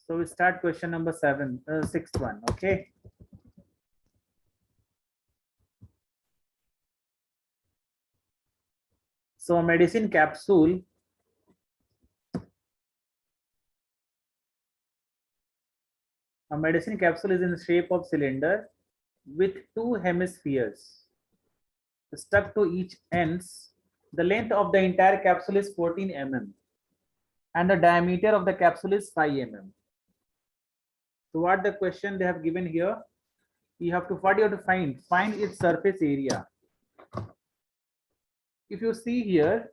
So we start question number sixth one. Okay. So a medicine capsule is in the shape of cylinder with two hemispheres stuck to each ends. The length of the entire capsule is 14 mm and the diameter of the capsule is 5 mm. So what the question they have given here, you have to find its surface area. If you see here,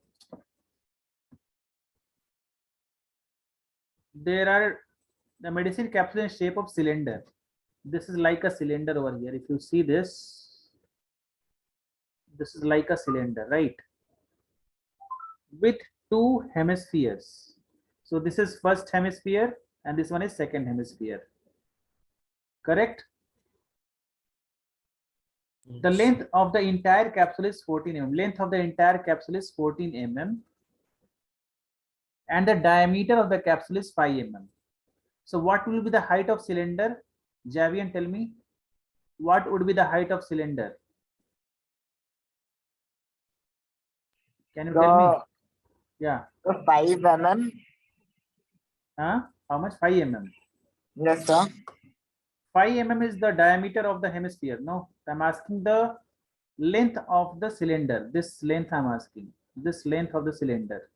there are the medicine capsule in shape of cylinder. This is like a cylinder over here. If you see this is like a cylinder, right? With two hemispheres. So this is first hemisphere and this one is second hemisphere. Correct? Yes. The length of the entire capsule is 14 mm. Length of the entire capsule is 14 mm. And the diameter of the capsule is 5 mm. So what will be the height of cylinder? Javian, tell me. What would be the height of cylinder? Can you tell me? Yeah. 5 mm. Huh? How much? 5 mm. Yes, sir. 5 mm is the diameter of the hemisphere. No, I'm asking the length of the cylinder. This length I'm asking. This length of the cylinder.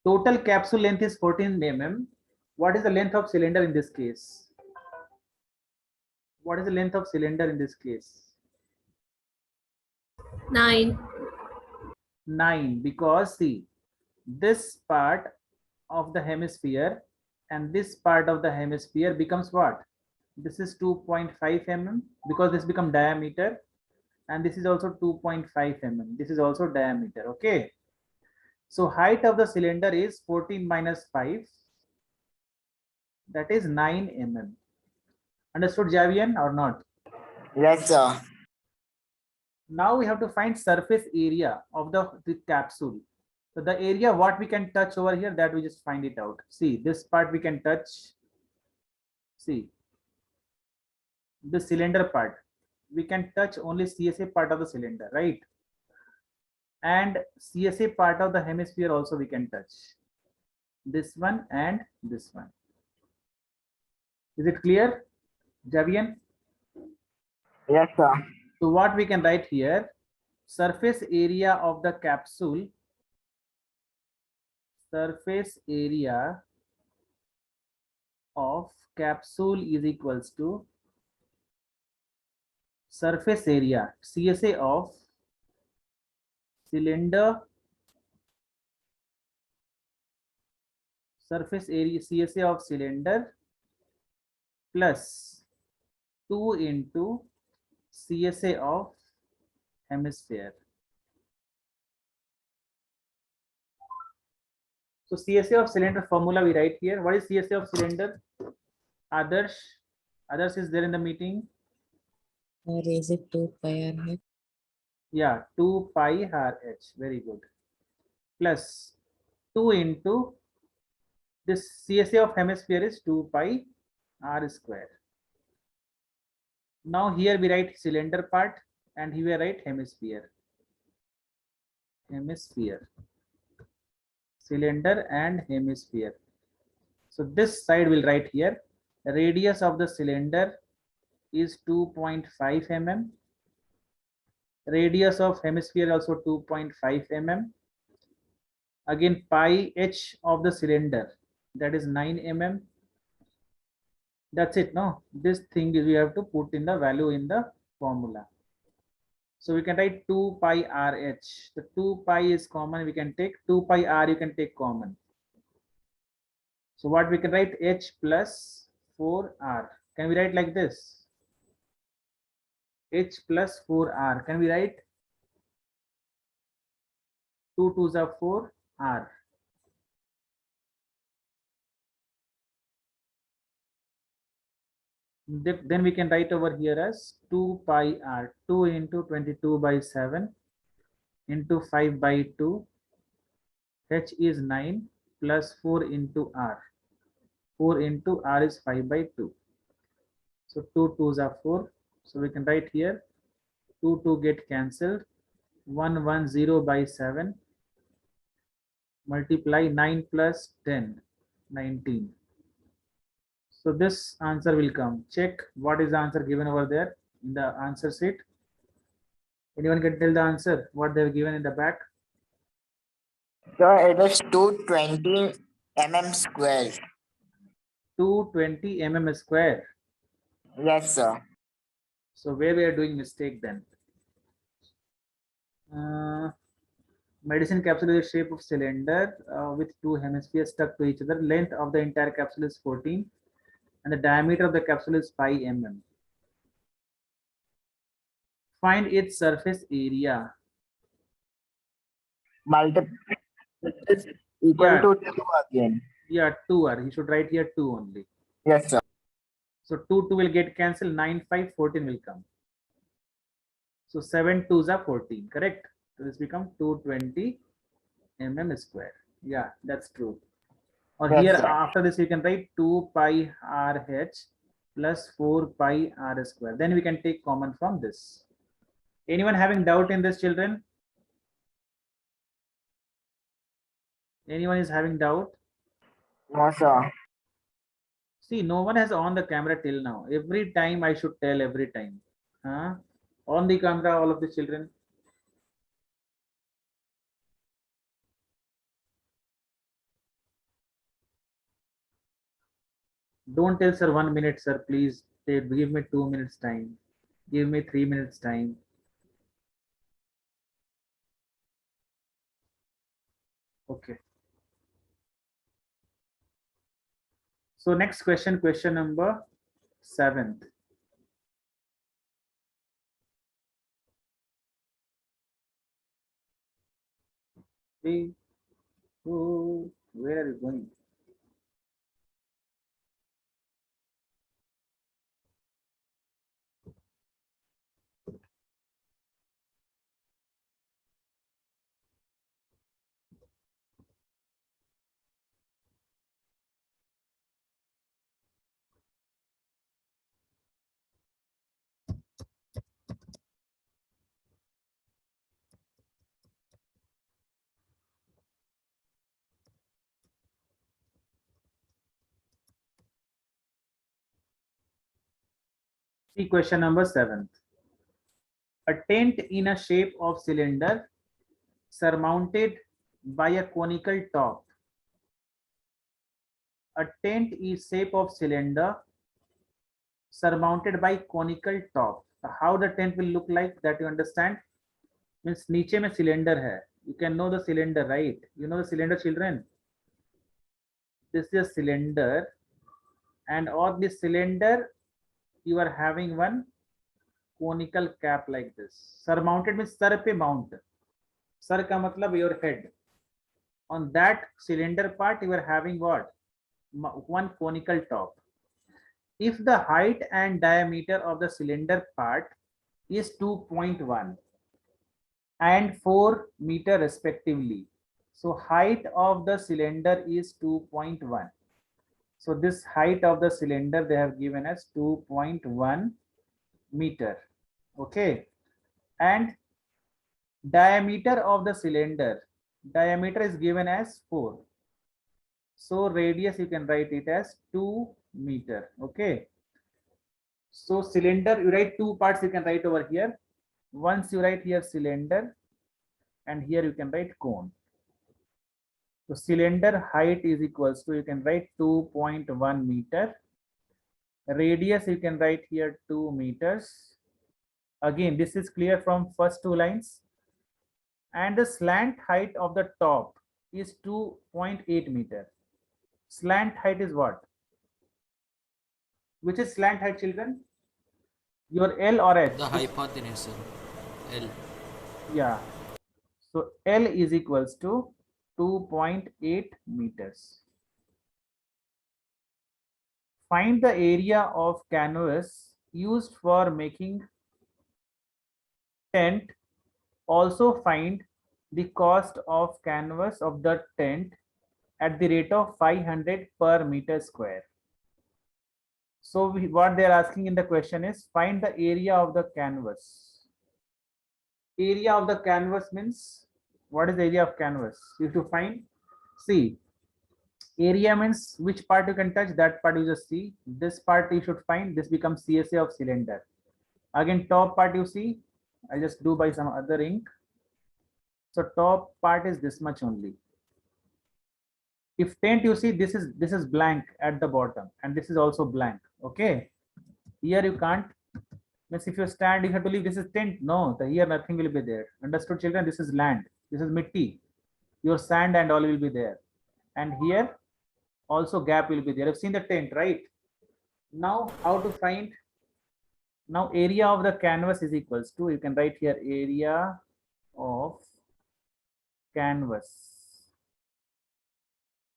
Total capsule length is 14 mm. What is the length of cylinder in this case? What is the length of cylinder in this case? 9. 9, because see, this part of the hemisphere and this part of the hemisphere becomes what? This is 2.5 mm because this become diameter, and this is also 2.5 mm. This is also diameter. Okay. So height of the cylinder is 14 minus 5. That is 9 mm. Understood, Javian, or not? Yes, sir. Now we have to find surface area of the capsule. So the area what we can touch over here, that we just find it out. See, this part we can touch. See, the cylinder part. We can touch only CSA part of the cylinder, right? And CSA part of the hemisphere also we can touch. This one and this one. Is it clear, Javian? Yes, sir. So what we can write here, surface area of the capsule, surface area of capsule is equals to surface area CSA of cylinder, surface area CSA of cylinder plus 2 into CSA of hemisphere. So CSA of cylinder formula we write here. What is CSA of cylinder? Others is there in the meeting? Or is it 2 pi RH? Yeah, 2 pi RH. Very good. Plus 2 into this CSA of hemisphere is 2 pi r square. Now here we write cylinder part and here we write hemisphere. Hemisphere. Cylinder and hemisphere. So this side will write here. The radius of the cylinder is 2.5 mm. Radius of hemisphere also 2.5 mm. Again pi h of the cylinder, that is 9 mm. That's it. No, this thing is we have to put in the value in the formula. So we can write 2 pi RH. The 2 pi is common. We can take 2 pi r. You can take common. So what we can write, h plus 4r. Can we write like this? H plus 4r. Can we write? 2 2s are 4 r. Then we can write over here as 2 pi r. 2 into 22 by 7 into 5 by 2. H is 9 plus 4 into r. 4 into r is 5 by 2. So 2 2s are 4. So we can write here 2 2 get cancelled. 1 1 0 by 7. Multiply 9 plus 10, 19. So this answer will come. Check what is the answer given over there in the answer sheet. Anyone can tell the answer what they have given in the back? Sir, it is 220 mm square. 220 mm square. Yes, sir. So where we are doing mistake then? Medicine capsule is a shape of cylinder with two hemispheres stuck to each other. Length of the entire capsule is 14 and the diameter of the capsule is 5 mm. Find its surface area. Multiple is equal Yeah, to 2 again. yeah, 2 are. He should write here 2 only. Yes, sir. So 2 2 will get cancelled. 9 5 14 will come. So 7 2s are 14. Correct. So this become 220 mm square. Yeah, that's true. Or Yes, here sir. after this we can write 2 pi RH plus 4 pi r square. Then we can take common from this. Anyone having doubt in this, children? Anyone is having doubt? No, sir. See, no one has on the camera till now. Every time I should tell every time. Huh? On the camera, all of the children. Don't tell sir 1 minute, sir. Please give me 2 minutes time. Give me 3 minutes time. Okay. So next question, question number 7th. Hey, oh, where are you going? See question number 7th. A tent in a shape of cylinder surmounted by a conical top. A tent is shape of cylinder surmounted by conical top. How the tent will look like that you understand? Means नीचे में cylinder है. You can know the cylinder, right? You know the cylinder, children. This is a cylinder, and on this cylinder you are having one conical cap like this. Surmounted means sir पे mount. Sir का मतलब your head. On that cylinder part you are having what? One conical top. If the height and diameter of the cylinder part is 2.1 and 4 meter respectively, so height of the cylinder is 2.1. So this height of the cylinder they have given as 2.1 meter. Okay, and diameter of the cylinder, diameter is given as 4. So radius you can write it as 2 meter. Okay, so cylinder you write two parts, you can write over here. Once you write here cylinder, and here you can write cone. So cylinder height is equals to, you can write 2.1 meter. Radius you can write here 2 meters. Again, this is clear from first two lines. And the slant height of the top is 2.8 meter. Slant height is what? Which is slant height, children? Your L or H? The hypotenuse, sir. L. Yeah. So L is equals to 2.8 meters. Find the area of canvas used for making tent. Also find the cost of canvas of the tent at the rate of 500 per meter square. So what they are asking in the question is find the area of the canvas. Area of the canvas means what is the area of canvas? You have to find. See, area means which part you can touch, that part you just see. This part you should find. This becomes CSA of cylinder. Again, top part you see. I'll just do by some other ink. So top part is this much only. If tent you see, this is blank at the bottom, and this is also blank. Okay, here you can't. Means if you stand, you have to leave. This is tent. No, here nothing will be there. Understood, children? This is land. This is mitti. Your sand and all will be there, and here also gap will be there. You've seen the tent, right? Now how to find? Now area of the canvas is equals to, you can write here, area of canvas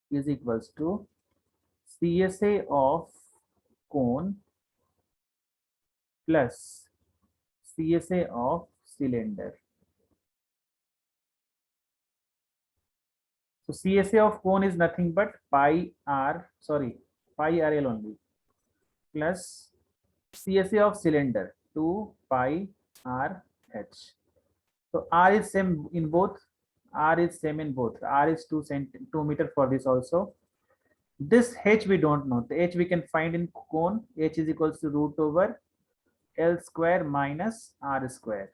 is equals to CSA of cone plus CSA of cylinder. So CSA of cone is nothing but pi RL only, plus CSA of cylinder 2 pi RH. So R is same in both. R is same in both. R is 2 meter for this also. This H we don't know. The H we can find in cone. H is equals to root over L square minus R square.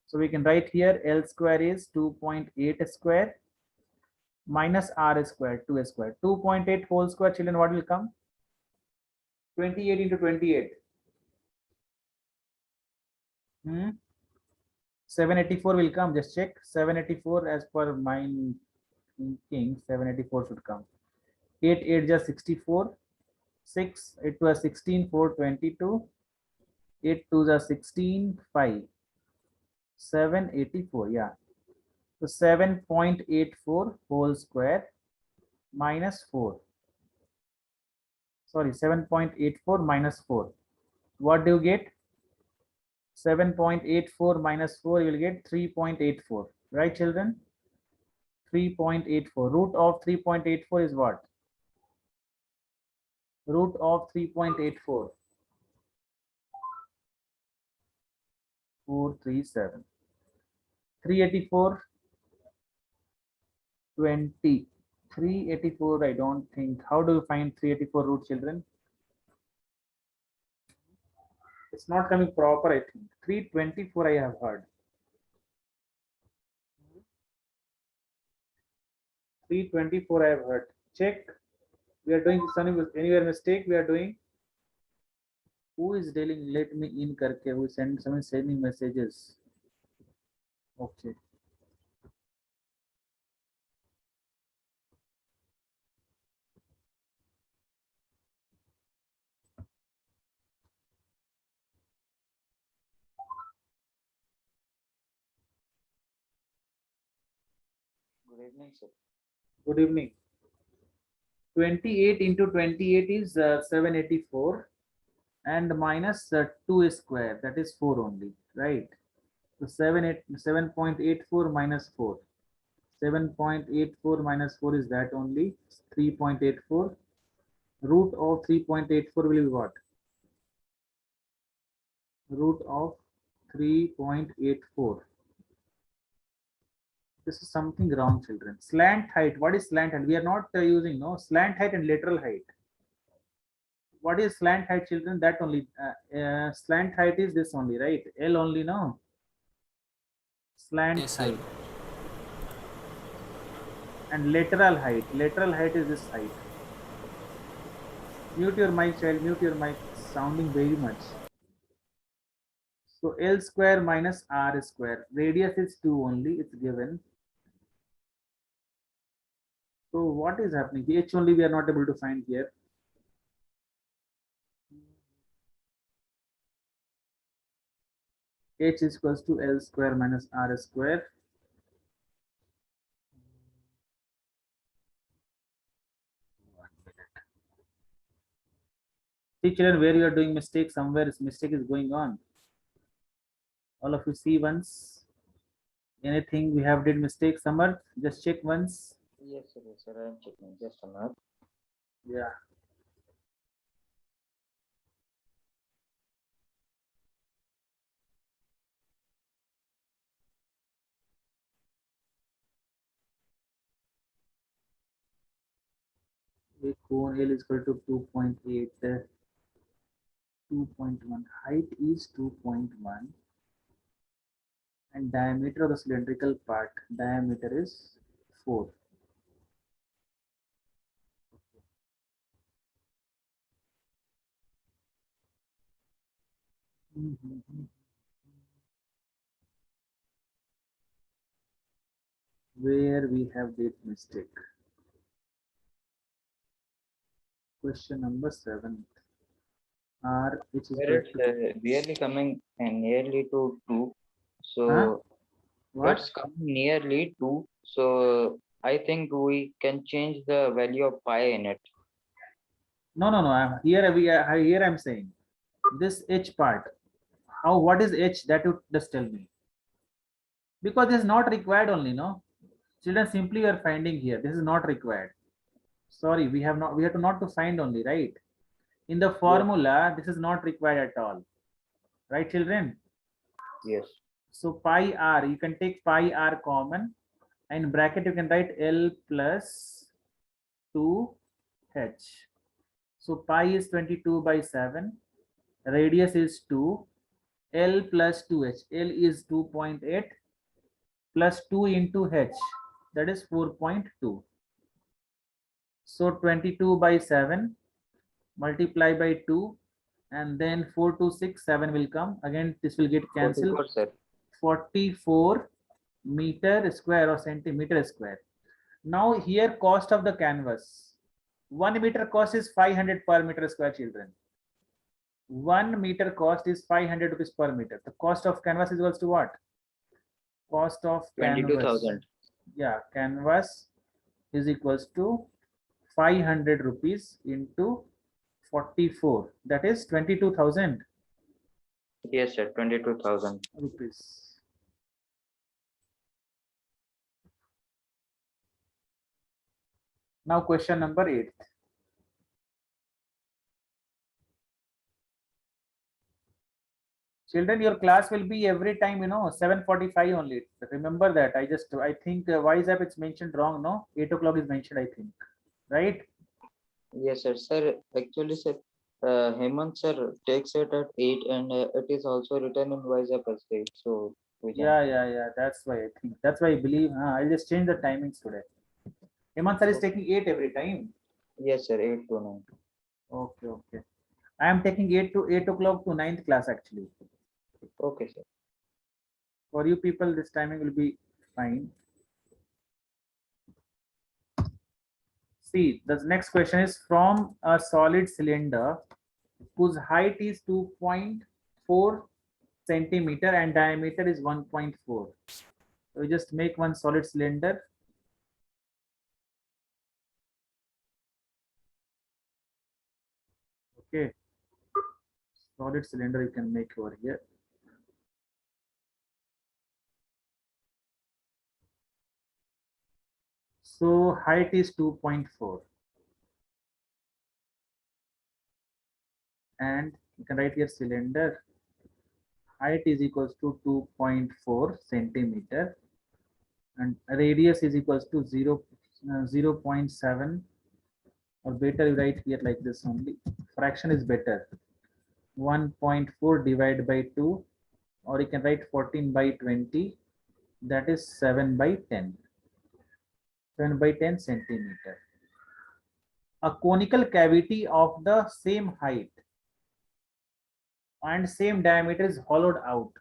So we can write here L square is 2.8 square minus R square 2 square. 2.8 whole square, children, what will come? 28 into 28. 784 will come. Just check. 784 as per my thinking. 784 should come. 8 8 just 64. 6 it was 16 4 22. 8 2 just 16 5. 784. Yeah. So 7.84 whole square minus 4. Sorry, 7.84 minus 4. What do you get? 7.84 minus 4, you will get 3.84. Right, children? 3.84. Root of 3.84 is what? Root of 3.84. 437. 384. 20. 384, I don't think. How do you find 384 root, children? It's not coming proper, I think. 324 I have heard. 324 I have heard. Check. We are doing some anywhere mistake we are doing. Who is dealing? Let me in karke. Who someone sending messages? Okay. Good evening, sir. Good evening. 28 into 28 is 784, and minus 2 square, that is 4 only, right? So 7.84 minus 4. 7.84 minus 4 is that only, 3.84. Root of 3.84 will be what? Root of 3.84. This is something wrong, children. Slant height. What is slant height? We are not using slant height and lateral height. What is slant height, children? That only. Slant height is this only, right? L only, no? Slant Yes, sir. height. And lateral height. Lateral height is this height. Mute your mic, child. Mute your mic. Sounding very much. So L square minus R square. Radius is 2 only. It's given. So what is happening? H only we are not able to find here. H is equals to L square minus R square. See, children, where you are doing mistake, somewhere mistake is going on. All of you see once. Anything we have did mistake, Samarth, just check once. Yes, sir. I'm checking. Just a minute. Yeah. A cone L is equal to 2.8, 2.1. Height is 2.1, and diameter of the cylindrical part, diameter is 4. Where we have did mistake. Question number 7. R which is Sir, equal it's to really coming nearly to 2. huh? So What? it's coming nearly 2. So I think we can change the value of pi in it. No, no, no. Here I'm saying this H part. How what is H that you just tell me? Because this is not required only, no? Children simply you are finding here. This is not required. Sorry, we have to not to find only, right? In the Yes. formula, this is not required at all. Right, children? Yes. So pi r, you can take pi r common, and in bracket you can write L plus 2h. So pi is 22 by 7, radius is 2, L plus 2h. L is 2.8 plus 2 into h, that is 4.2. So 22 by 7 multiply by 2, and then 4 to 6, 7 will come. Again, this will get cancelled. 44, sir. 44 meter square or centimeter square. Now here cost of the canvas. 1 meter cost is 500 per meter square, children. 1 meter cost is 500 rupees per meter. The cost of canvas is equals to what? Cost of canvas. 22,000. Yeah, canvas is equals to 500 rupees into 44. That is 22,000 Yes, sir. 22,000. rupees. Now question number 8. Children, your class will be every time, 7:45 only. Remember that. I think wise app it's mentioned wrong, no? 8 o'clock is mentioned, I think. Right? Yes, sir. Sir, actually, sir, Hemant sir takes it at 8, and it is also written in WhatsApp as 8. So we can. Yeah. That's why I think. That's why I believe. I'll just change the timings today. Hemant sir is taking 8 every time. Yes, sir. 8 to 9. Okay. I am taking 8 to 8 o'clock to 9th class actually. Okay, sir. For you people, this timing will be fine. See, the next question is from a solid cylinder whose height is 2.4 centimeter and diameter is 1.4. So we just make one solid cylinder. Okay. Solid cylinder you can make over here. So height is 2.4. And you can write here cylinder height is equals to 2.4 centimeter and radius is equals to 0.7, or better you write here like this only. Fraction is better. 1.4 divided by 2, or you can write 14 by 20, that is 7 by 10. 7 by 10 centimeter. A conical cavity of the same height and same diameter is hollowed out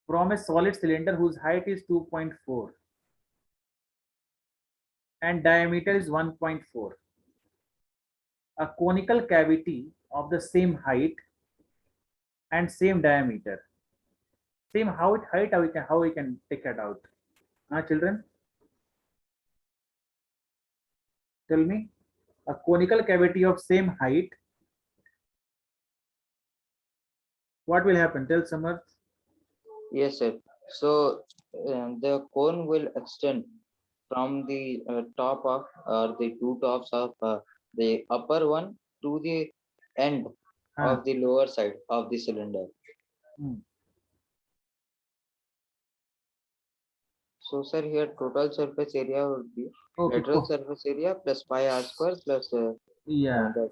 from a solid cylinder whose height is 2.4 and diameter is 1.4. A conical cavity of the same height and same diameter. Same height, how we can take it out? Children? Tell me. A conical cavity of same height. What will happen? Tell Samarth. Yes, sir. So the cone will extend from the top of the two tops of the upper one to the end Huh. of the lower side of the cylinder. Hmm. So sir, here total surface area would be Okay, lateral surface area plus pi r square plus yeah. that.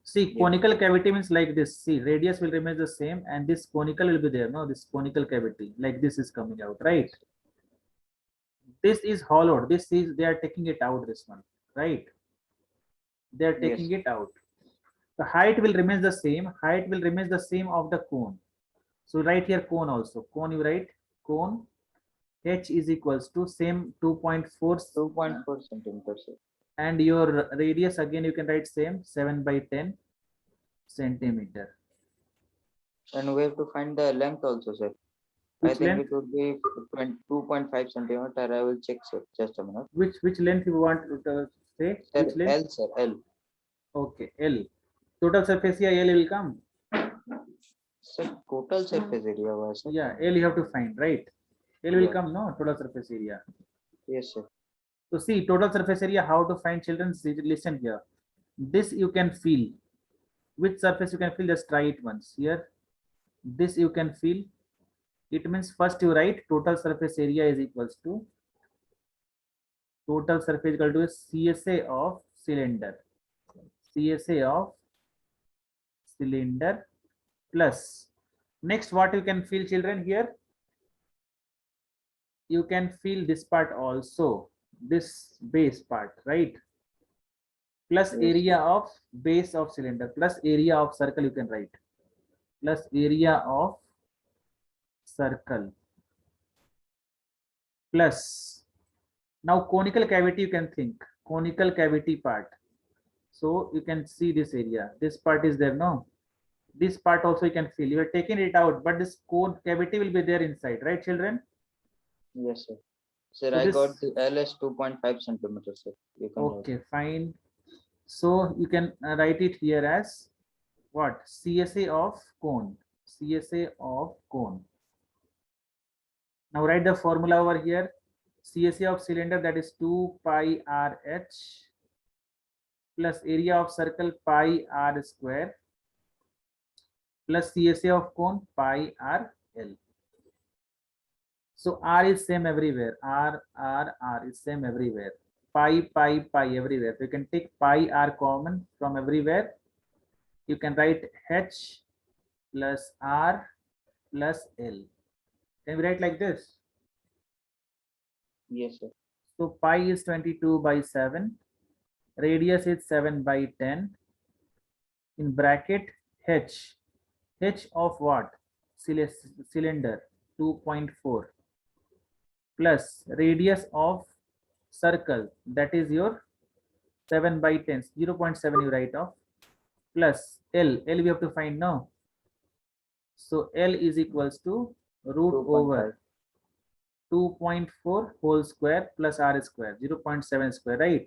See, Yeah. conical cavity means like this. See, radius will remain the same, and this conical will be there. No, this conical cavity, like this is coming out, right? This is hollowed. This is, they are taking it out. This one, right? They are Yes. taking it out. The height will remain the same. Height will remain the same of the cone. So right here cone also. Cone you write cone h is equals to same 2.4 2.4 centimeters, sir. and your radius again you can write same 7 by 10 centimeter. And we have to find the length also, sir. I Which think length? it would be 2.5 centimeter. I will check, sir. Just a minute. Which length you want to say? Sir, Which length? L, sir, L. Okay, L. Total surface area L will come. Sir, total surface area was, sir. Yeah, L you have to find, right? L will Yeah. come, no? Total surface area. Yes, sir. So see, total surface area, how to find, children? See, listen here. This you can feel. Which surface you can feel? Just try it once. Here, this you can feel. It means first you write total surface area is equals to total surface equal to CSA of cylinder. CSA of cylinder plus. Next, what you can feel, children? Here, you can feel this part also. This base part, right? Plus Yes. area of base of cylinder plus area of circle you can write. Plus area of circle plus, now conical cavity you can think, conical cavity part. So you can see this area, this part is there, no? This part also you can feel, you are taking it out, but this cone cavity will be there inside, right children? Yes, sir. Sir, So I this, got the L as 2.5 centimeters, sir. You can write. okay, fine. So you can write it here as what? CSA of cone, CSA of cone. Now write the formula over here. CSA of cylinder, that is 2 pi RH plus area of circle pi r square plus CSA of cone pi r L. So R is same everywhere. R is same everywhere. Pi everywhere. So you can take pi r common from everywhere. You can write H plus R plus L. Can we write like this? Yes, sir. So pi is 22 by 7. Radius is 7 by 10. In bracket H. H of what? Cylinder 2.4 plus radius of circle, that is your 7 by 10, 0.7 you write off, plus L we have to find now. So L is equals to root 2.5. over 2.4 whole square plus R square, 0.7 square, right?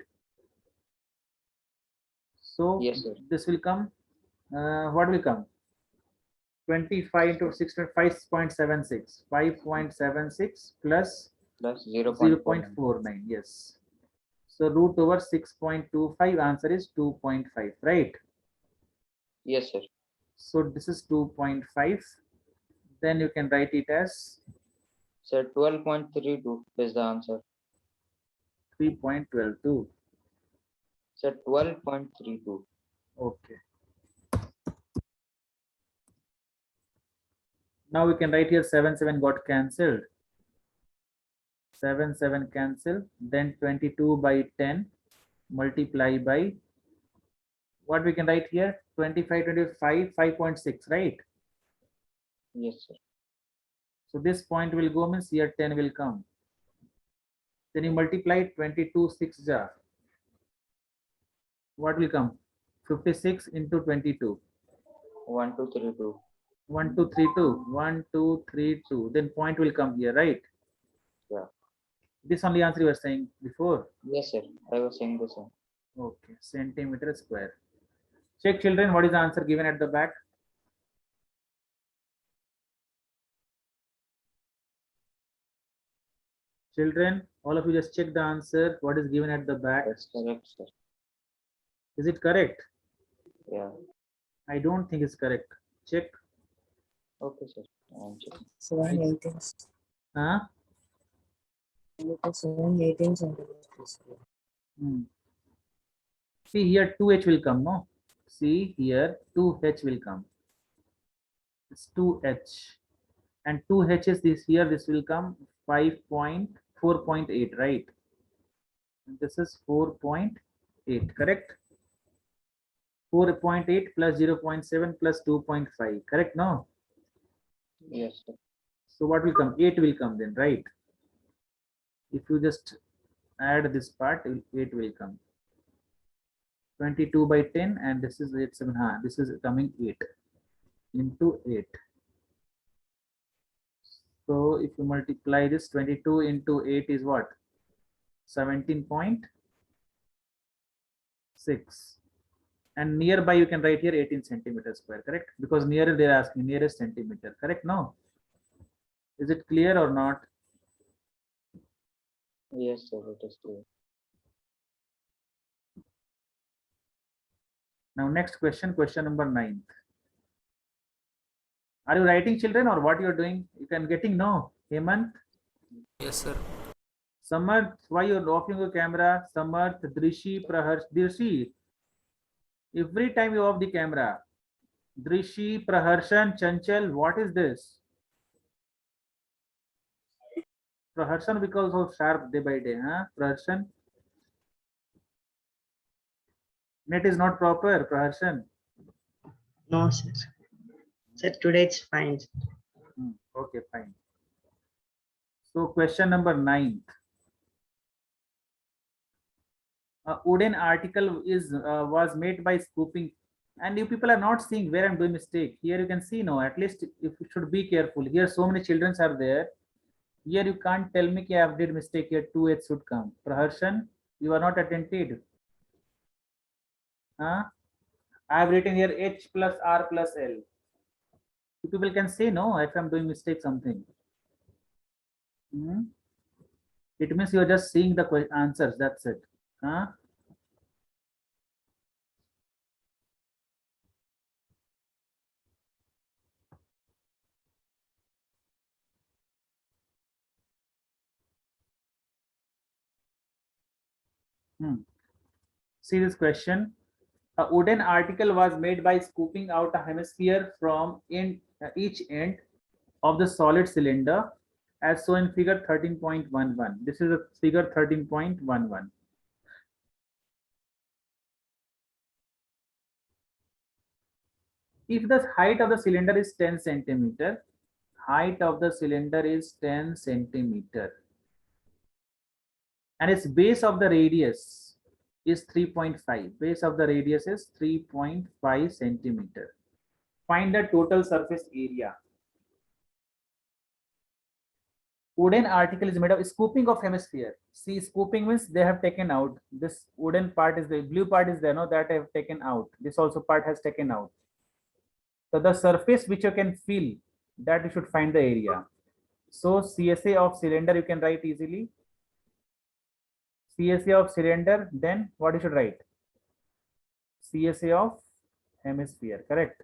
So Yes, sir. this will come, what will come? 25 into 6, 5.76, 5.76 plus Plus 0.49, 0.49. yes. So root over 6.25, answer is 2.5, right? Yes, sir. So this is 2.5. Then you can write it as Sir, 12.32 is the answer. 3.122. Sir, 12.32. Okay. Now we can write here 7 got cancelled. 7 cancel. Then 22 by 10 multiply by what we can write here, 25, 25, 5.6, right? Yes, sir. So this point will go, means here 10 will come. Then you multiply 22 6 jar. What will come? 56 into 22. 1232. 1232. 1232. Then point will come here, right? Yeah. This only answer you were saying before. Yes, sir. I was saying the same. Okay, centimeter square. Check children, what is the answer given at the back? Children, All of you just check the answer. What is given at the back? That's correct, sir. Is it correct? Yeah. I don't think it's correct. Check. Okay, sir. I'm checking. 718. Huh? It is 718 centimeters. Hmm. See here 2h will come, no? See here 2h will come. It's 2h. And 2h is this here, this will come 5.4.8, right? And this is 4.8, correct? 4.8 plus 0.7 plus 2.5, correct? No? Yes, sir. So what will come? 8 will come then, right? If you just add this part, 8 will come. 22 by 10, and this is 8, 7, this is coming 8 into 8. So if you multiply this, 22 into 8 is what? 17.6. And nearby you can write here 18 centimeters square, correct? Because nearer they're asking nearest centimeter, correct? No? Is it clear or not? Yes, sir. It is clear. Now next question, question number 9. Are you writing, children, or what you're doing? You can getting no, Hemant, Yes, sir. Samarth, why you're offing your camera? Samarth, Drishi, Praharsh, Drishi. Every time you off the camera. Drishi, Praharshan, Chanchal, what is this? Praharshan because of sharp day by day, huh? Praharshan. Net is not proper, Praharshan. No, sir. Sir, today it's fine. Okay, fine. So question number 9. A wooden article is was made by scooping, and you people are not seeing where I'm doing mistake. Here you can see, no, at least if you should be careful. Here so many children are there. Here you can't tell me I have did mistake here. 2h should come. Praharshan, you are not attentive. Huh? I have written here h plus r plus l. You people can say no if I'm doing mistake something. Hmm? It means you are just seeing the answers. That's it. Huh? See this question. A wooden article was made by scooping out a hemisphere from each end of the solid cylinder as shown in figure 13.11. This is a figure 13.11. If the height of the cylinder is 10 centimeter, height of the cylinder is 10 centimeter, and its base of the radius is 3.5. Base of the radius is 3.5 centimeter. Find the total surface area. Wooden article is made of scooping of hemisphere. See, scooping means they have taken out. This wooden part is the blue part is there, no, that I have taken out. This also part has taken out. So the surface which you can feel, that you should find the area. So CSA of cylinder you can write easily. CSA of cylinder, then what you should write? CSA of hemisphere, correct?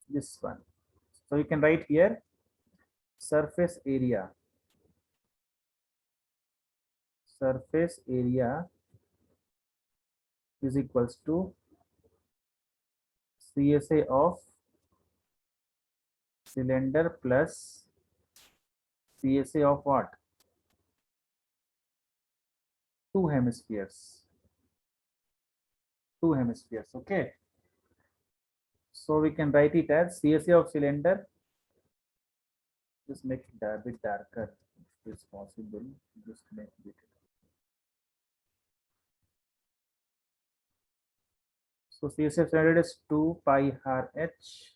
This one. So you can write here surface area. Surface area is equals to CSA of cylinder plus CSA of what? Two hemispheres. Two hemispheres, okay. So we can write it as CSA of cylinder. Just make it a bit darker if it's possible. Just make it. So CSA of cylinder is 2 pi r h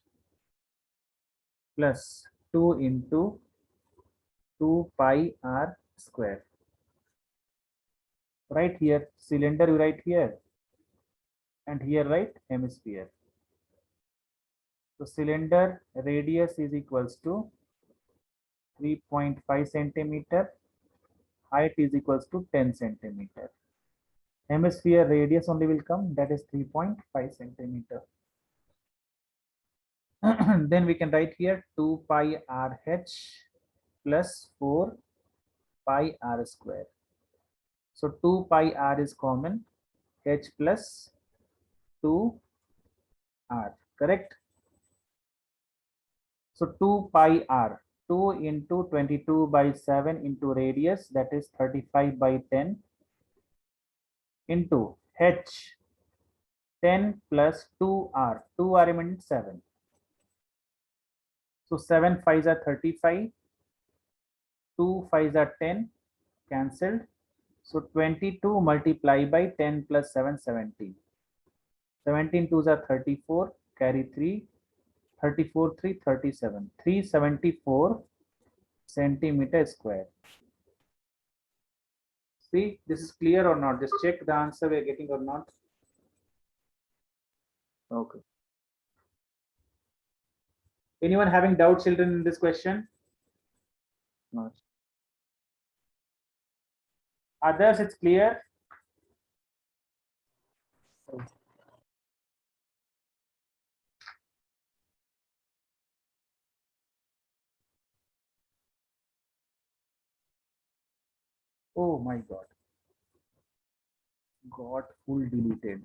plus 2 into 2 pi r square. Right here, cylinder you write here, and here write hemisphere. So cylinder radius is equals to 3.5 centimeter height is equals to 10 centimeter. Hemisphere radius only will come, that is 3.5 centimeter. Then we can write here 2 pi r h plus 4 pi r square. So 2 pi r is common, h plus 2 r, correct? So 2 pi r, 2 into 22 by 7 into radius, that is 35 by 10 into h 10 plus 2r, 2r means 7. So 7 5s are 35, 2 5s are 10, cancelled. So 22 multiplied by 10 plus 7, 17. 17 2s are 34, carry 3, 34 3, 37, 374 centimeter square. See, this is clear or not? Just check the answer we are getting or not. Okay. Anyone having doubt, children, in this question? No. Others, it's clear. Oh my God. Got full deleted.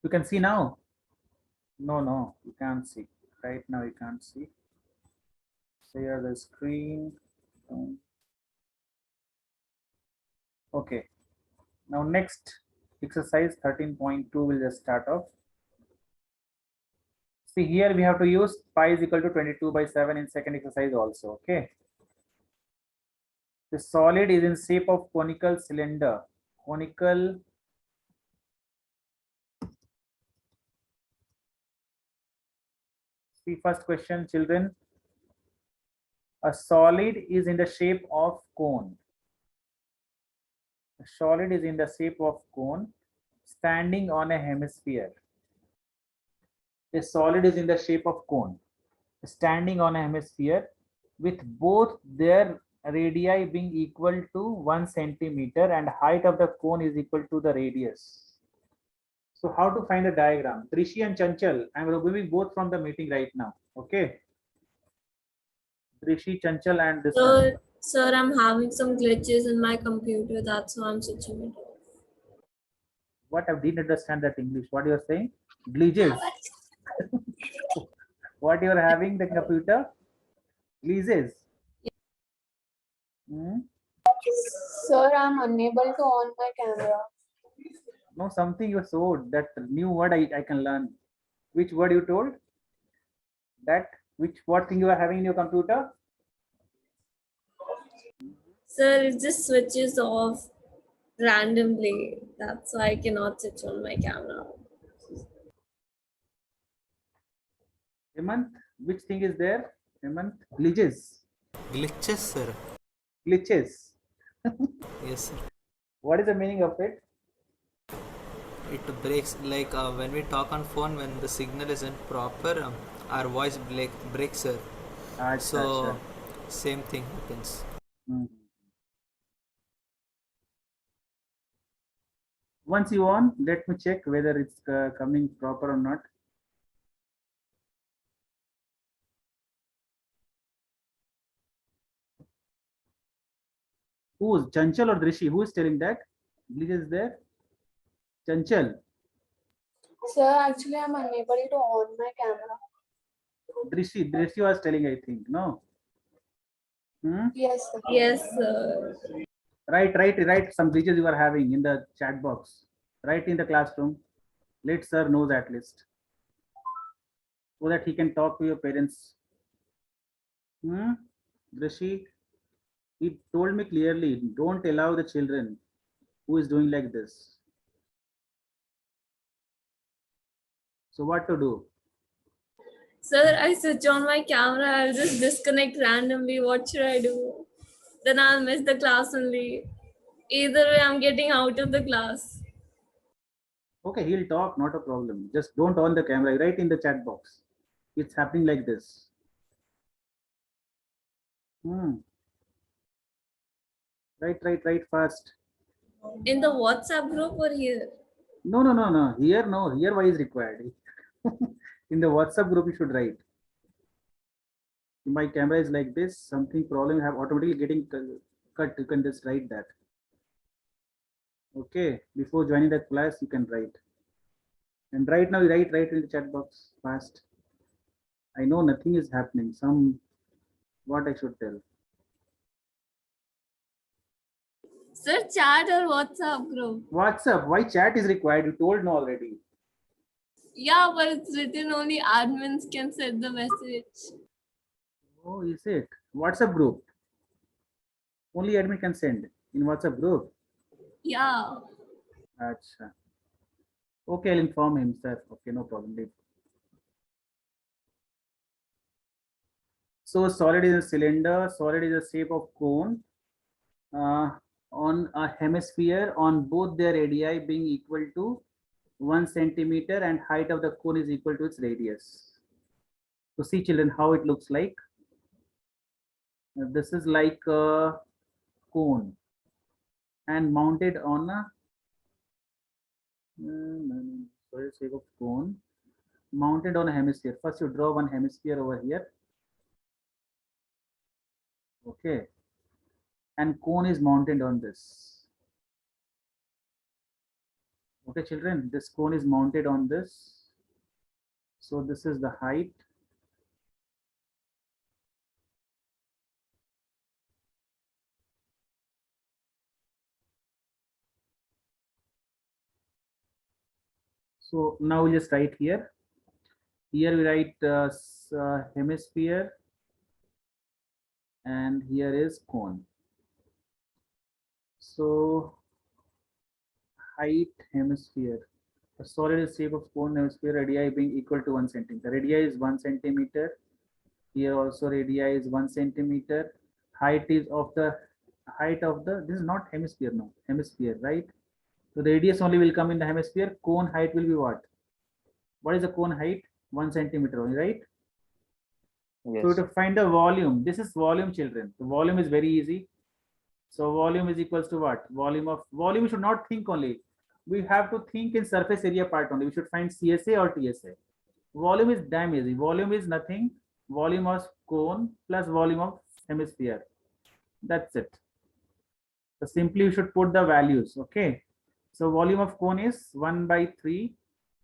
You can see now. No, you can't see. Right now, you can't see. Share the screen. Okay. Now, next exercise 13.2 will just start off. See, here we have to use pi is equal to 22 by 7 in second exercise also. Okay. The solid is in shape of conical cylinder. Conical. See, first question, children. A solid is in the shape of cone. A solid is in the shape of cone standing on a hemisphere. A solid is in the shape of cone standing on a hemisphere with both their radii being equal to 1 centimeter and height of the cone is equal to the radius. So how to find the diagram? Drishi and Chanchal, I am removing both from the meeting right now. Okay. Drishi, Chanchal and this one. Sir, I'm having some glitches in my computer. That's why I'm switching it off. What I didn't understand that English. What you are saying? Glitches. What you are having the computer? Glitches. Hmm? Sir, I'm unable to on my camera. No, something you showed, that new word I can learn. Which word you told? That what thing you are having in your computer? Sir, it just switches off randomly. That's why I cannot switch on my camera. Hemant, which thing is there? Hemant, glitches. Glitches, sir. Glitches. Yes, sir. What is the meaning of it? It breaks, like when we talk on phone, when the signal isn't proper, our voice breaks, sir. Acha, So acha. same thing happens. Hmm. Once you on, let me check whether it's coming proper or not. Who is Chanchal or Drishi? Who is telling that? Glitches there? Chanchal. Sir, actually, I'm unable to on my camera. Drishi was telling, I think. No? Hmm? Yes, sir. Yes, sir. Write some glitches you are having in the chat box. Write in the classroom. Let sir knows at least, so that he can talk to your parents. Drishi, he told me clearly, don't allow the children who is doing like this. So what to do? Sir, I switch on my camera. I'll just disconnect randomly. What should I do? Then I'll miss the class only. Either way, I'm getting out of the class. Okay, he'll talk, not a problem. Just don't on the camera. Write in the chat box. It's happening like this. Write fast. In the WhatsApp group or here? No. Here, no. Here, why is required? In the WhatsApp group, you should write. My camera is like this. Something problem have automatically getting cut. You can just write that. Okay. Before joining the class, you can write. And right now, you write in the chat box fast. I know nothing is happening. What I should tell. Sir, chat or WhatsApp group? WhatsApp. Why chat is required? You told no already. Yeah, but it's written only admins can send the message. Oh, is it? WhatsApp group. Only admin can send in WhatsApp group. Yeah. Acha. Okay, I'll inform him, sir. Okay, no problem. Leave. So solid is a cylinder. Solid is a shape of cone. On a hemisphere, on both their radii being equal to 1 centimeter, and height of the cone is equal to its radius. So see, children, how it looks like. This is like a cone and mounted on a shape of cone mounted on a hemisphere. First, you draw one hemisphere over here. Okay. And cone is mounted on this. Okay, children, this cone is mounted on this. So this is the height. So now we just write here. Here we write hemisphere, and here is cone. So height hemisphere. The solid is shape of cone hemisphere, radii being equal to 1 centimeter. Radii is 1 centimeter. Here also radii is 1 centimeter. Height is of the this is not hemisphere, no, hemisphere, right? So radius only will come in the hemisphere. Cone height will be what? What is the cone height? 1 centimeter only, right? Yes. So to find the volume, this is volume, children. The volume is very easy. So volume is equals to what? Volume we should not think only. We have to think in surface area part only. We should find CSA or TSA. Volume is damn easy. Volume is nothing. Volume of cone plus volume of hemisphere. That's it. So simply you should put the values. Okay. So volume of cone is 1 by 3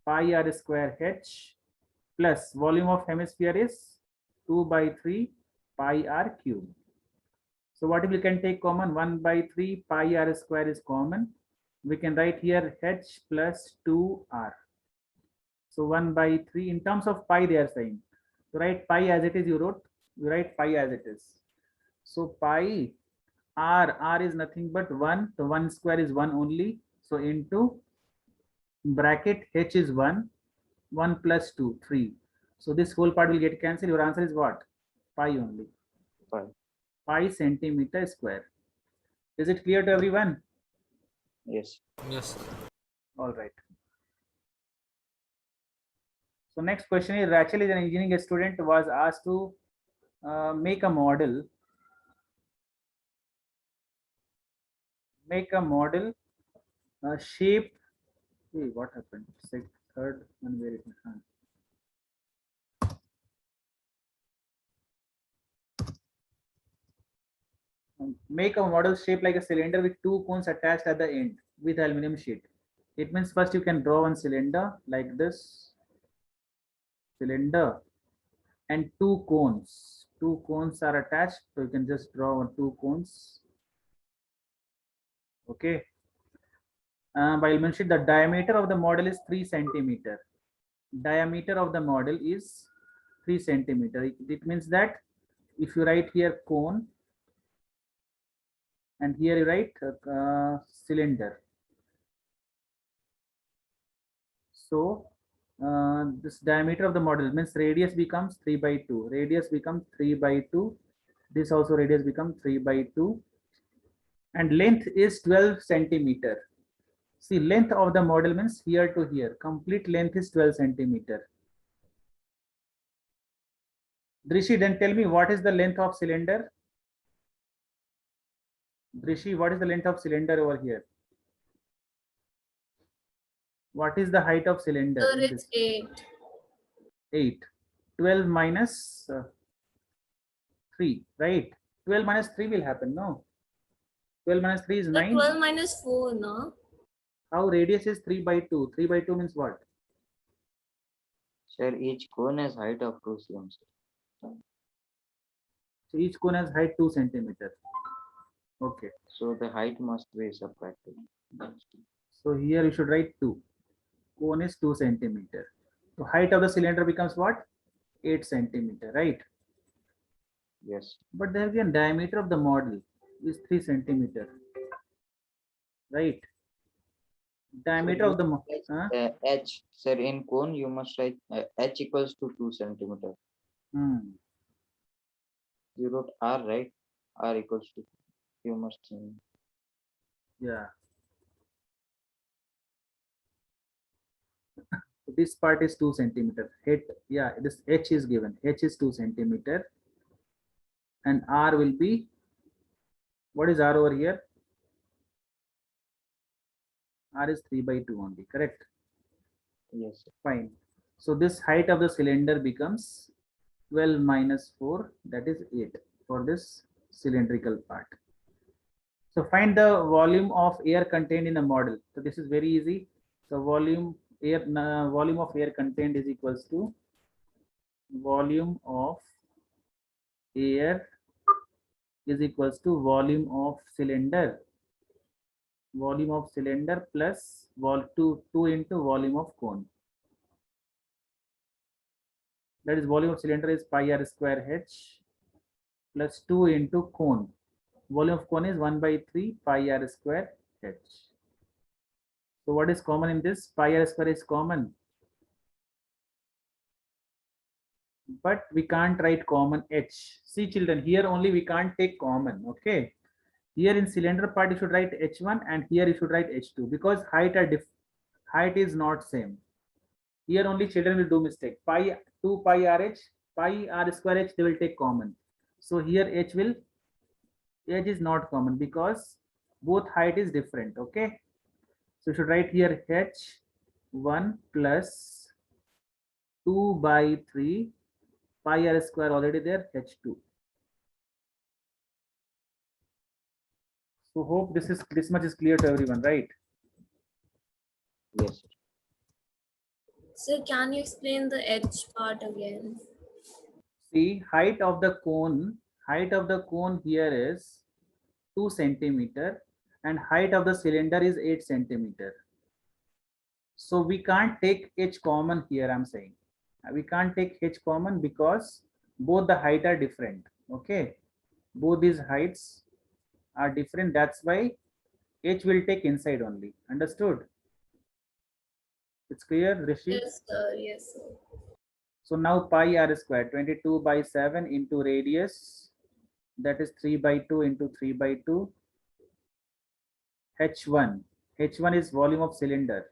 pi r square h plus volume of hemisphere is 2 by 3 pi r cube. So what if we can take common? 1 by 3 pi r square is common. We can write here h plus 2r. So 1 by 3 in terms of pi they are saying. So write pi as it is, you write pi as it is. So pi r is nothing but 1. So 1 square is 1 only. So into bracket h is 1. 1 plus 2, 3. So this whole part will get cancelled. Your answer is what? Pi only. Pi centimeter square. Is it clear to everyone? Yes. Yes. All right. So next question is, Rachel is an engineering student, was asked to make a model. Shape. Hey, what happened? Third one, where it is? Make a model shaped like a cylinder with 2 cones attached at the end with aluminum sheet. It means first you can draw one cylinder like this. Cylinder and 2 cones. 2 cones are attached, so you can just draw 2 cones. Okay. By aluminum sheet, the diameter of the model is 3 centimeter. Diameter of the model is 3 centimeter. It means that if you write here cone and here you write cylinder. So this diameter of the model means radius becomes 3 by 2. Radius becomes 3 by 2. This also radius becomes 3 by 2. And length is 12 centimeter. See, length of the model means here to here. Complete length is 12 centimeter. Drishi, then tell me what is the length of cylinder? Drishi, what is the length of cylinder over here? What is the height of cylinder? Sir, in it's this? 8. 8. 12 minus 3, right? 12 minus 3 will happen, no? 12 minus 3 is So 9. 12 minus 4, no? How radius is 3 by 2? 3 by 2 means what? Sir, each cone has height of 2 cm. So each cone has height 2 centimeter. Okay. So the height must be subtracted. So here you should write 2. Cone is 2 centimeter. So height of the cylinder becomes what? 8 centimeter, right? Yes. But there again diameter of the model is 3 centimeter, right? Diameter of the H, sir, in cone you must write H equals to 2 centimeter. You wrote R, right? R equals to, you must change. yeah. This part is 2 centimeter. Height, yeah, this H is given. H is 2 centimeter. And R will be, what is R over here? R is 3 by 2 only, correct? Yes, sir. Fine. So this height of the cylinder becomes 12 minus 4, that is 8 for this cylindrical part. So find the volume of air contained in a model. So this is very easy. So volume of air contained is equals to volume of air is equals to volume of cylinder. Volume of cylinder plus 2 into volume of cone. That is volume of cylinder is pi r square h plus 2 into cone. Volume of cone is 1 by 3 pi r square h. So what is common in this? Pi r square is common. But we can't write common h. See children, here only we can't take common, okay? Here in cylinder part you should write h1 and here you should write h2 because height is not same. Here only children will do mistake. Pi 2 pi rh, pi r square h they will take common. So here h is not common because both height is different, okay? So you should write here h1 plus 2 by 3 pi r square already there h2. So hope this much is clear to everyone, right? Yes, sir. Sir, can you explain the H part again? See, height of the cone here is 2 centimeter and height of the cylinder is 8 centimeter. So we can't take h common here, I'm saying. We can't take h common because both the height are different, okay? Both these heights are different, that's why h will take inside only. Understood? It's clear, Rishi? Yes, sir. Yes, sir. So now pi r square 22 by 7 into radius, that is 3 by 2 into 3 by 2. h1 is volume of cylinder.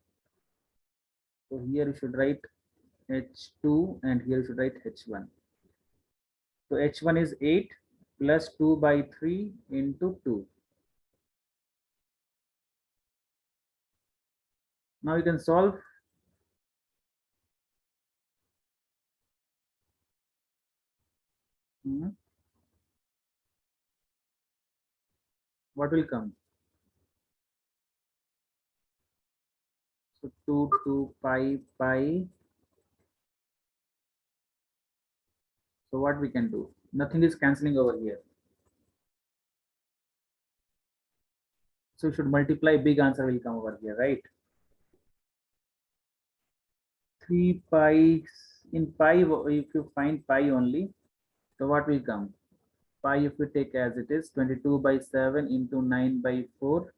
So here you should write h2 and here you should write h1. So h1 is 8 plus 2 by 3 into 2. Now you can solve. What will come? So 2 pi. So what we can do? Nothing is cancelling over here. So you should multiply, big answer will come over here, right? 3 pi, in pi, if you find pi only, so what will come? Pi if you take as it is, 22 by 7 into 9 by 4,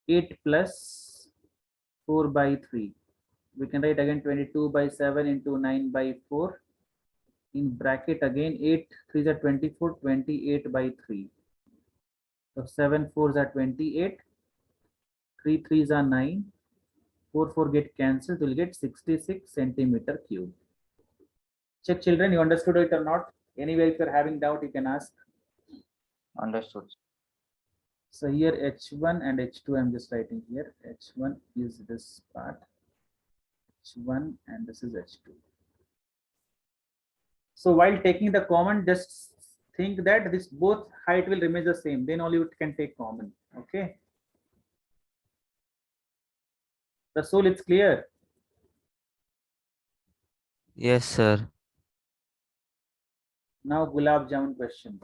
8 plus 4 by 3. We can write again 22 by 7 into 9 by 4. In bracket again 8 3s are 24, 28 by 3. So 7 4s are 28, 3 3s are 9, 4 4 get cancelled, we'll get 66 centimeter cube. Check children, you understood it or not? Anyway, if you're having doubt, you can ask. Understood. So here H1 and H2 I'm just writing here. H1 is this part, H1 and this is H2. So while taking the common, just think that this both height will remain the same, then only you can take common. Okay. Rasool, it's clear. Yes, sir. Now Gulab Jamun question.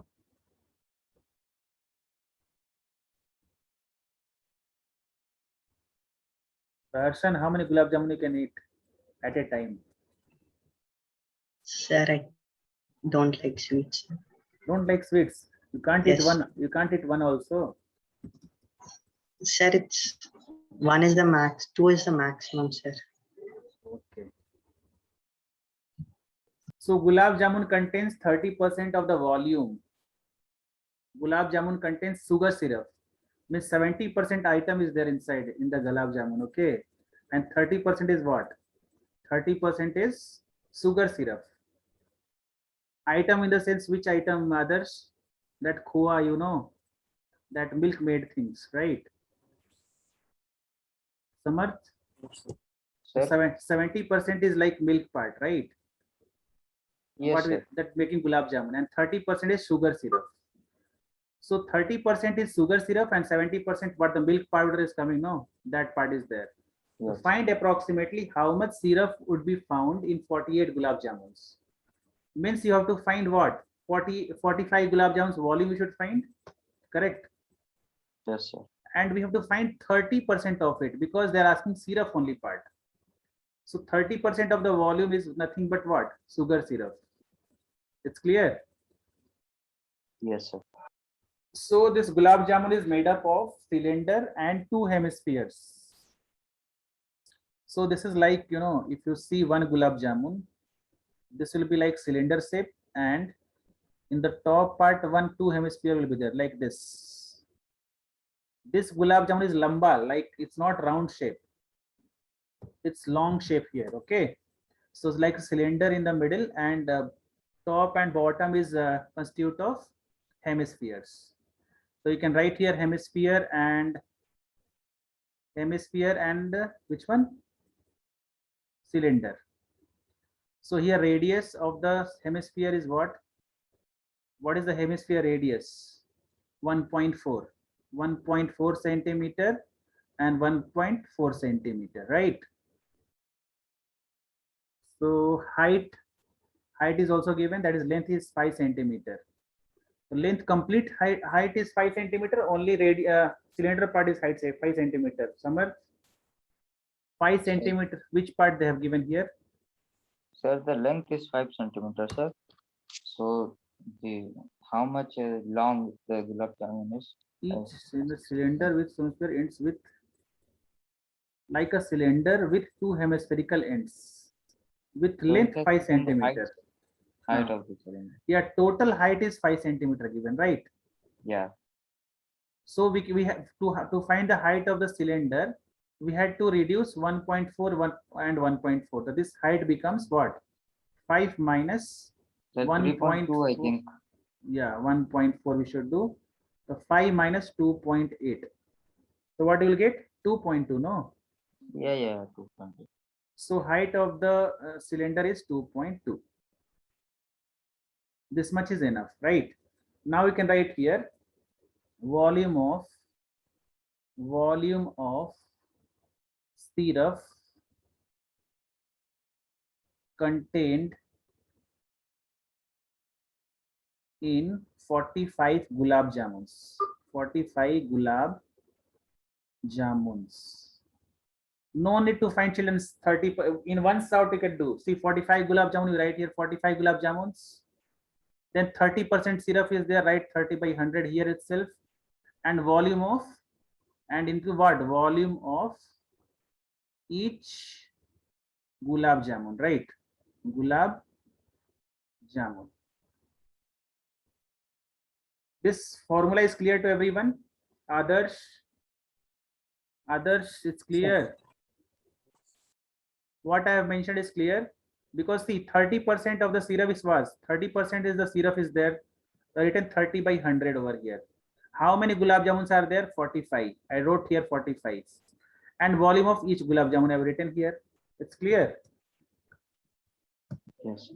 Darshan, how many Gulab Jamun you can eat at a time? Sir, I don't like sweets. Don't like sweets. You can't Yes. eat one. You can't eat one also. Sir, it's one is the max, two is the maximum, sir. Okay. So Gulab Jamun contains 30% of the volume. Gulab Jamun contains sugar syrup. Means 70% item is there inside in the Gulab Jamun. Okay. And 30% is what? 30% is sugar syrup. Item in the sense which item, others? That khoa, you know, that milk made things, right? Samarth? Sir? 70% is like milk part, right? Yes, What sir. that making gulab jamun, and 30% is sugar syrup. So 30% is sugar syrup and 70% what the milk powder is coming, no, that part is there. So Yes. find approximately how much syrup would be found in 48 gulab jamuns. Means you have to find what? 45 gulab jamuns volume you should find, correct? Yes, sir. And we have to find 30% of it because they're asking syrup only part. So 30% of the volume is nothing but what? Sugar syrup. It's clear. Yes, sir. So this gulab jamun is made up of cylinder and two hemispheres. So this is like, you know, if you see one gulab jamun, this will be like cylinder shape, and in the top part two hemisphere will be there like this. This gulab jamun is lamba, like it's not round shape. It's long shape here. Okay. So it's like a cylinder in the middle, and top and bottom is constitute of hemispheres. So you can write here hemisphere and which one? Cylinder. So here radius of the hemisphere is what? What is the hemisphere radius? 1.4. 1.4 centimeter and 1.4 centimeter, right? So height is also given, that is length is 5 centimeter. The length complete height is 5 centimeter, only cylinder part is height say 5 centimeter. Somewhere 5 centimeter, which part they have given here? Sir, the length is 5 centimeters, sir. So the how much long the gulab jamun is? Each cylinder with hemisphere ends with like a cylinder with two hemispherical ends with So length it 5 has given the centimeter. height of the cylinder. Yeah, total height is 5 centimeter given, right? Yeah. So we have to find the height of the cylinder. We had to reduce 1.4 and 1.4. So this height becomes what? 5 minus So 3.2, I think. Yeah, 1.4 we should do. So 5 minus 2.8. So what you will get? 2.2, no? Yeah, 2.2. So height of the cylinder is 2.2. This much is enough, right? Now we can write here volume of syrup contained in 45 gulab jamuns. 45 gulab jamuns. No need to find children's 30 in one shot you can do. See 45 gulab jamun, you write here 45 gulab jamuns. Then 30% syrup is there, right? 30 by 100 here itself. And volume of, and into what? Volume of each Gulab jamun, right? Gulab jamun. This formula is clear to everyone? Others, it's clear. What I have mentioned is clear, because see 30% of the syrup is was 30% is the syrup is there. So written 30 by 100 over here. How many gulab jamuns are there? 45. I wrote here 45. And volume of each gulab jamun I have written here. It's clear. Yes.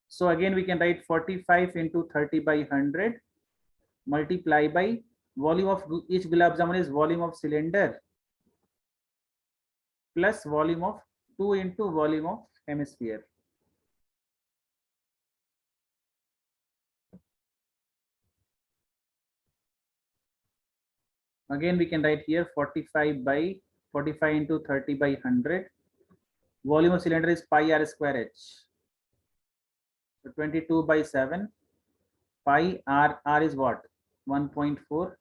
So again we can write 45 into 30 by 100 multiply by volume of each gulab jamun is volume of cylinder plus volume of 2 into volume of hemisphere. Again we can write here 45 by 45 into 30 by 100. Volume of cylinder is pi r square h. So 22 by 7. Pi r is what? 1.4.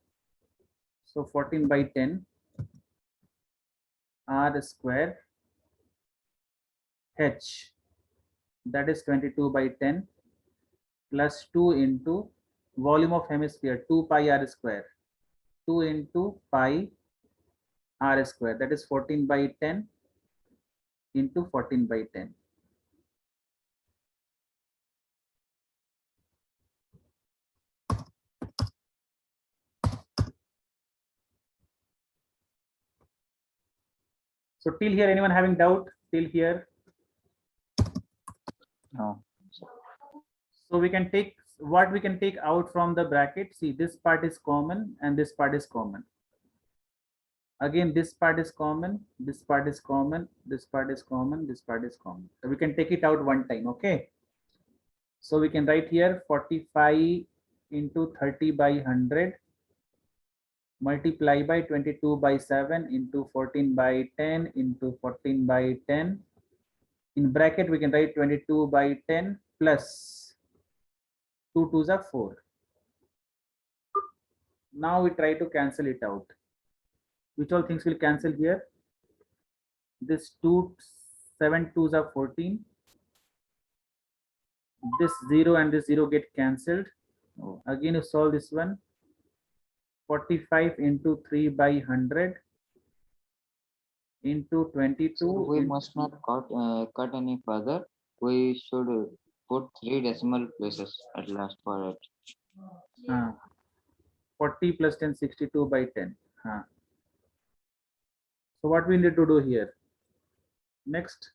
So 14 by 10 r square h, that is 22 by 10 plus 2 into volume of hemisphere 2 pi r square, 2 into pi r square, that is 14 by 10 into 14 by 10. So till here, anyone having doubt till here? No. So we can take what we can take out from the bracket. See, this part is common and this part is common. Again, this part is common, this part is common, this part is common, this part is common. So we can take it out one time, okay? So we can write here 45 into 30 by 100 multiply by 22 by 7 into 14 by 10 into 14 by 10. In bracket, we can write 22 by 10 plus 2 2s are 4. Now we try to cancel it out. Which all things will cancel here? This 2 7 2s are 14. This 0 and this 0 get cancelled. Again, you solve this one. 45 into 3 by 100 into 22. So we must not cut any further. We should put 3 decimal places at last for it. 40 plus 10, 62 by 10. So what we need to do here? Next.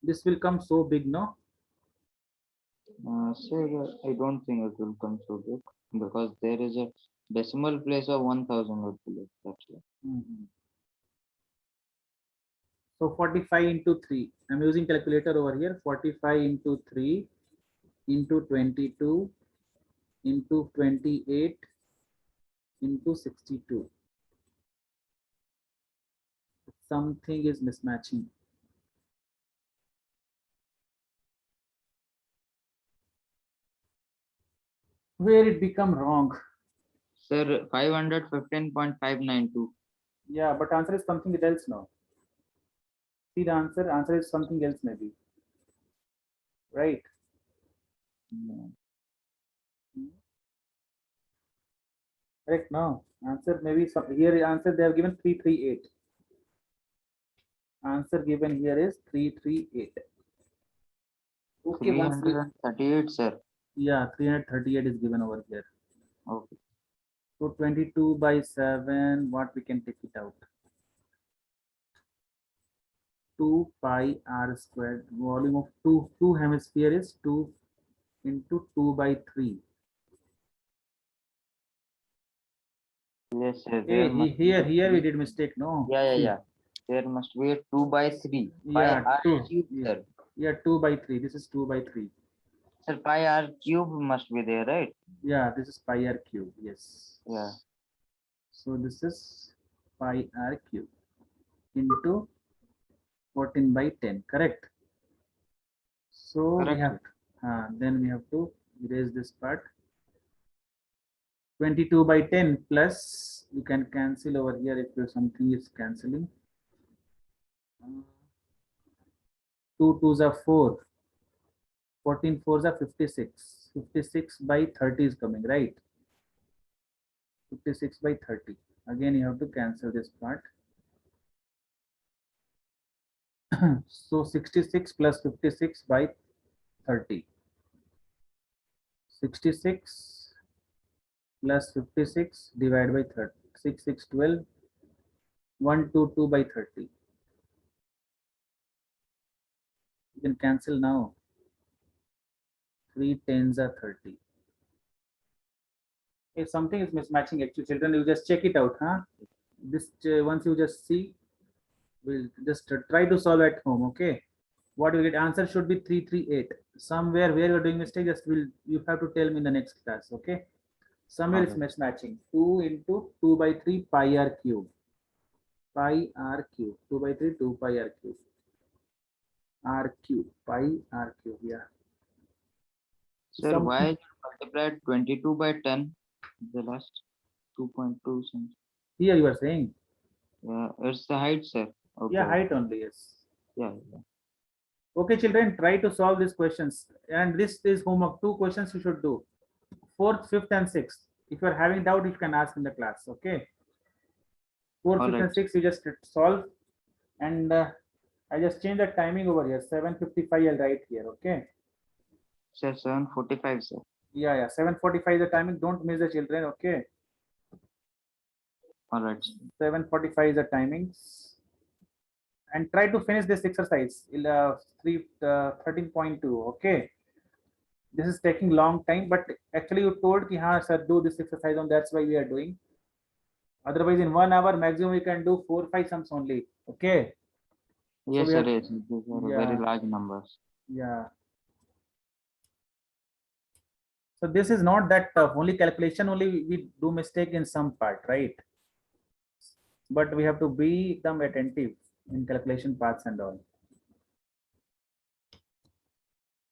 This will come so big, no? Sir, I don't think it will come so big because there is a decimal place of 1000 actually. So 45 into 3. I'm using calculator over here. 45 into 3 into 22 into 28 into 62. Something is mismatching. Where it become wrong? Sir, 515.592. Yeah, but answer is something else now. See the answer. Answer is something else maybe. Right? Correct. No. Answer maybe some, here answer they have given 338. Answer given here is 338. Okay, 338, sir. Yeah, 338 is given over here. Okay. So 22 by 7, what we can take it out? 2 pi r squared. Volume of two hemisphere is 2 into 2 by 3. Yes, sir. Here we did mistake, no? Yeah. There must be a 2 by 3. Yeah, pi r 2. cube, Yeah. sir. Yeah, 2 by 3. This is 2 by 3. Sir, pi r cube must be there, right? Yeah, this is pi r cube. Yes. Yeah. So this is pi r cube into 14 by 10. Correct. So Correct. we have then we have to erase this part. 22 by 10 plus You can cancel over here if there's something is canceling. 2 2s are 4. 14 4s are 56. 56 by 30 is coming, right? 56 by 30. Again, you have to cancel this part. So 66 plus 56 by 30. 66 plus 56 divided by 30. 6 6 12. 122 by 30. You can cancel now. 3 10s are 30. If something is mismatching, actually, children, you just check it out, huh? This once you just see, we'll just try to solve at home, okay? What you get answer should be 338. Somewhere where you're doing mistake, just will you have to tell me in the next class, okay? Somewhere it's Okay. mismatching. 2 into 2 by 3 pi r cube. Pi r cube. 2 by 3 2 pi r cube. R cube. Pi r cube. Yeah. Sir, Some- why multiplied 22 by 10? The last 2.2 cents. Here you are saying. Yeah, it's the height, sir. Okay. Yeah, height only, yes. Yeah, yeah. Okay, children, try to solve these questions. And this is homework. 2 questions you should do. 4th, 5th, and 6th. If you are having doubt, you can ask in the class. Okay. 4th, 5th, and Alright. 6th, you just solve. And I just change the timing over here. 7:55. I'll write here. Okay. Sir, 7:45, sir. Yeah. 7:45 is the timing. Don't miss the children. Okay. Alright. 7:45 is the timings. And try to finish this exercise. 13.2. Okay. This is taking long time, but actually you told ki ha sir, do this exercise on, that's why we are doing. Otherwise in 1 hour maximum we can do 4 5 sums only. Okay. Yes, we sir. have- Yes. These are very Yeah. large numbers. Yeah. So this is not that tough. Only calculation only we do mistake in some part, right? But we have to become attentive in calculation parts and all.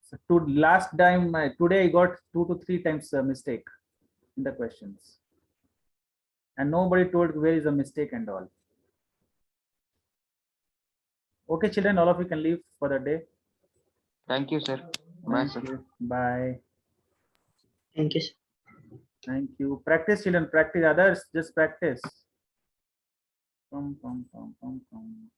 So to last time today I got 2 to 3 times mistake in the questions, and nobody told where is the mistake and all. Okay, children, all of you can leave for the day. Thank you, sir. Bye, Thank sir. you. Bye. Thank you, sir. Thank you. Practice, children. Practice. Others just practice. Pum, pum, pum, pum, pum.